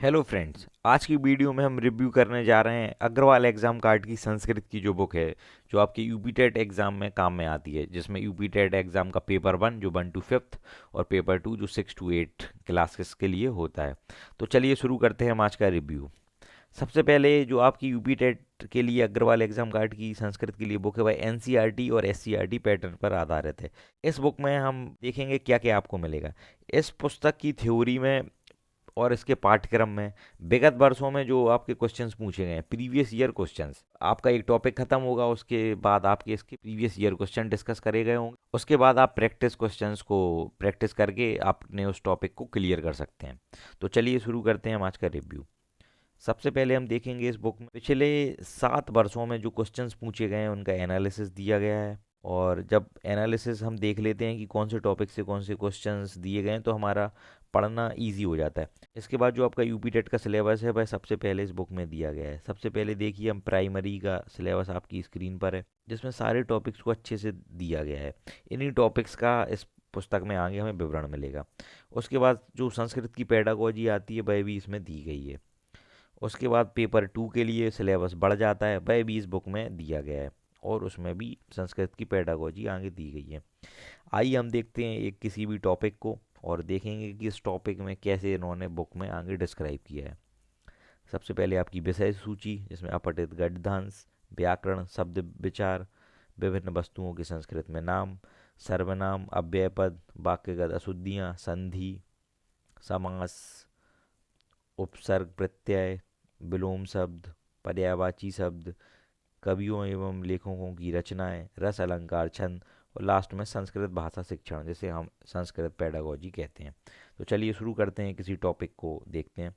Hello friends, आज की video में हम रिव्यू करने जा रहे हैं अग्रवाल एग्जाम कार्ड की संस्कृत की जो बुक है, जो आपके यूपी टेट एग्जाम में काम में आती है। जिसमें यूपी टेट एग्जाम का पेपर 1 जो 1 to 5th और पेपर 2 जो 6 to 8 क्लासेस के लिए होता है। तो चलिए शुरू करते हैं हम आज का रिव्यू। सबसे पहले जो आपकी यूपी टेट के लिए अग्रवाल एग्जाम कार्ड की संस्कृत के लिए बुक है वह एनसीईआरटी और एससीईआरटी पैटर्न पर आधारित है। इस बुक में हम देखेंगे क्या क्या आपको मिलेगा। इस पुस्तक की थ्योरी में और इसके पाठ्यक्रम में विगत वर्षों में जो आपके क्वेश्चंस पूछे गए हैं, प्रीवियस ईयर क्वेश्चंस, आपका एक टॉपिक खत्म होगा, उसके बाद आपके इसके प्रीवियस ईयर क्वेश्चन डिस्कस करे गए होंगे। उसके बाद आप प्रैक्टिस क्वेश्चंस को प्रैक्टिस करके आपने उस टॉपिक को क्लियर कर सकते हैं। तो चलिए शुरू करते हैं हम आज का रिव्यू। सबसे पहले हम देखेंगे इस बुक में पिछले 7 वर्षों में जो क्वेश्चंस पूछे गए हैं उनका एनालिसिस दिया गया है। और जब एनालिसिस हम देख लेते हैं कि कौन से टॉपिक से कौन से क्वेश्चंस दिए गए हैं तो हमारा पढ़ना इजी हो जाता है। इसके बाद जो आपका यूपी टेट का सिलेबस है वह सबसे पहले इस बुक में दिया गया है। सबसे पहले देखिए, हम प्राइमरी का सिलेबस आपकी स्क्रीन पर है, जिसमें सारे टॉपिक्स को अच्छे से दिया गया है। इन्हीं टॉपिक्स का इस पुस्तक में आगे हमें विवरण मिलेगा। उसके बाद जो संस्कृत की पेडागोजी आती है वह भी इसमें दी गई है। उसके बाद पेपर 2 के लिए सिलेबस बढ़ जाता है, वह भी इस बुक में दिया गया है और उसमें भी संस्कृत की पेडागोजी आगे दी गई है। आइए हम देखते हैं एक किसी भी टॉपिक को और देखेंगे कि इस टॉपिक में कैसे इन्होंने बुक में आगे डिस्क्राइब किया है। सबसे पहले आपकी विषय सूची, जिसमें अपठित गद्यांश, व्याकरण, शब्द विचार, विभिन्न वस्तुओं के संस्कृत में नाम, सर्वनाम, अव्ययपद, वाक्यगत अशुद्धियाँ, संधि, समास, उपसर्ग प्रत्यय, विलोम शब्द, पर्यायवाची शब्द, कवियों एवं लेखकों की रचनाएं, रस अलंकार, छंद, और लास्ट में संस्कृत भाषा शिक्षण, जिसे हम संस्कृत पेडागोजी कहते हैं। तो चलिए शुरू करते हैं, किसी टॉपिक को देखते हैं।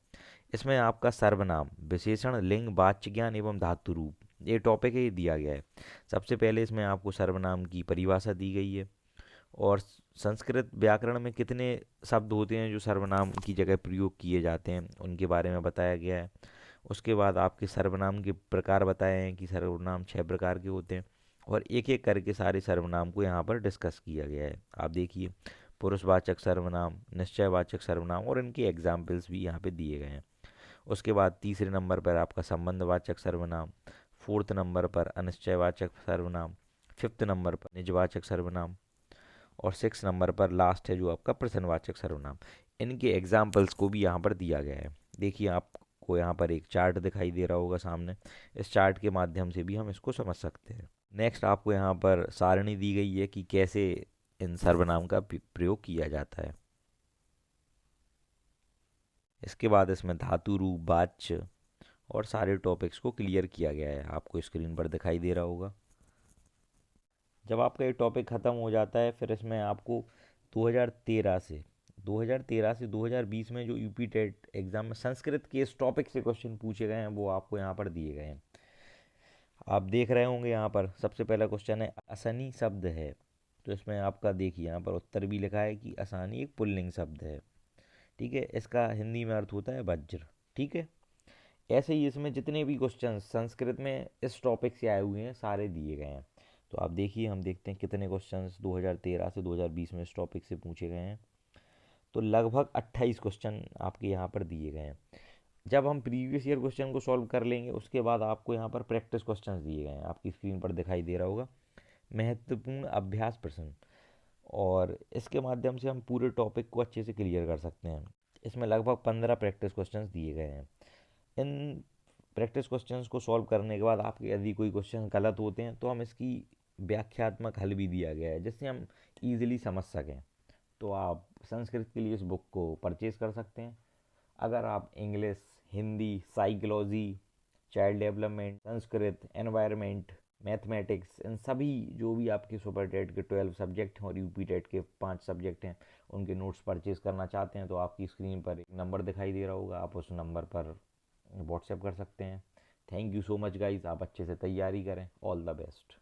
इसमें आपका सर्वनाम, विशेषण, लिंग, वाच्य ज्ञान एवं धातु रूप, ये टॉपिक ही दिया गया है। सबसे पहले इसमें आपको सर्वनाम की परिभाषा दी गई है और संस्कृत व्याकरण में कितने शब्द होते हैं जो सर्वनाम की जगह प्रयोग किए जाते हैं उनके बारे में बताया गया है। उसके बाद आपके सर्वनाम के प्रकार बताए हैं कि सर्वनाम 6 प्रकार के होते हैं और एक एक करके सारे सर्वनाम को यहाँ पर डिस्कस किया गया है। आप देखिए, पुरुषवाचक सर्वनाम, निश्चयवाचक सर्वनाम और इनके एग्जाम्पल्स भी यहाँ पे दिए गए हैं। उसके बाद तीसरे नंबर पर आपका संबंधवाचक सर्वनाम, फोर्थ नंबर पर अनिश्चयवाचक सर्वनाम, फिफ्थ नंबर पर निजवाचक सर्वनाम और 6 नंबर पर लास्ट है जो आपका प्रश्नवाचक सर्वनाम। इनके एग्जाम्पल्स को भी यहाँ पर दिया गया है। देखिए, आपको यहाँ पर एक चार्ट दिखाई दे रहा होगा सामने। इस चार्ट के माध्यम से भी हम इसको समझ सकते हैं। नेक्स्ट आपको यहाँ पर सारणी दी गई है कि कैसे इन सर्वनाम का प्रयोग किया जाता है। इसके बाद इसमें धातु रूप, वाच्य और सारे टॉपिक्स को क्लियर किया गया है, आपको स्क्रीन पर दिखाई दे रहा होगा। जब आपका ये टॉपिक ख़त्म हो जाता है फिर इसमें आपको 2013 से 2020 में जो यूपी टेट एग्ज़ाम में संस्कृत के इस टॉपिक से क्वेश्चन पूछे गए हैं वो आपको यहाँ पर दिए गए हैं। आप देख रहे होंगे यहाँ पर सबसे पहला क्वेश्चन है, असनी शब्द है। तो इसमें आपका देखिए यहाँ पर उत्तर भी लिखा है कि आसानी एक पुल्लिंग शब्द है। ठीक है, इसका हिंदी में अर्थ होता है वज्र। ठीक है, ऐसे ही इसमें जितने भी क्वेश्चन संस्कृत में इस टॉपिक से आए हुए हैं सारे दिए गए हैं। तो आप देखिए, हम देखते हैं कितने क्वेश्चंस 2013 से 2020 में इस टॉपिक से पूछे गए हैं। तो लगभग 28 क्वेश्चन आपके यहाँ पर दिए गए हैं। जब हम प्रीवियस ईयर क्वेश्चन को सॉल्व कर लेंगे उसके बाद आपको यहाँ पर प्रैक्टिस क्वेश्चंस दिए गए हैं, आपकी स्क्रीन पर दिखाई दे रहा होगा, महत्वपूर्ण अभ्यास प्रश्न। और इसके माध्यम से हम पूरे टॉपिक को अच्छे से क्लियर कर सकते हैं। इसमें लगभग 15 प्रैक्टिस क्वेश्चंस दिए गए हैं। इन प्रैक्टिस क्वेश्चंस को सॉल्व करने के बाद आपके यदि कोई क्वेश्चन गलत होते हैं तो हम इसकी व्याख्यात्मक हल भी दिया गया है जिससे हम इजीली समझ सकें। तो आप संस्कृत के लिए इस बुक को परचेज कर सकते हैं। अगर आप English, Hindi, psychology, child development, Sanskrit, environment, mathematics, इन सभी जो भी आपके सुपर टेट के 12 सब्जेक्ट हैं और यूपी टेट के 5 सब्जेक्ट हैं उनके नोट्स परचेज करना चाहते हैं तो आपकी स्क्रीन पर एक नंबर दिखाई दे रहा होगा, आप उस नंबर पर व्हाट्सएप कर सकते हैं। Thank you so much guys, आप अच्छे से तैयारी करें। All the best.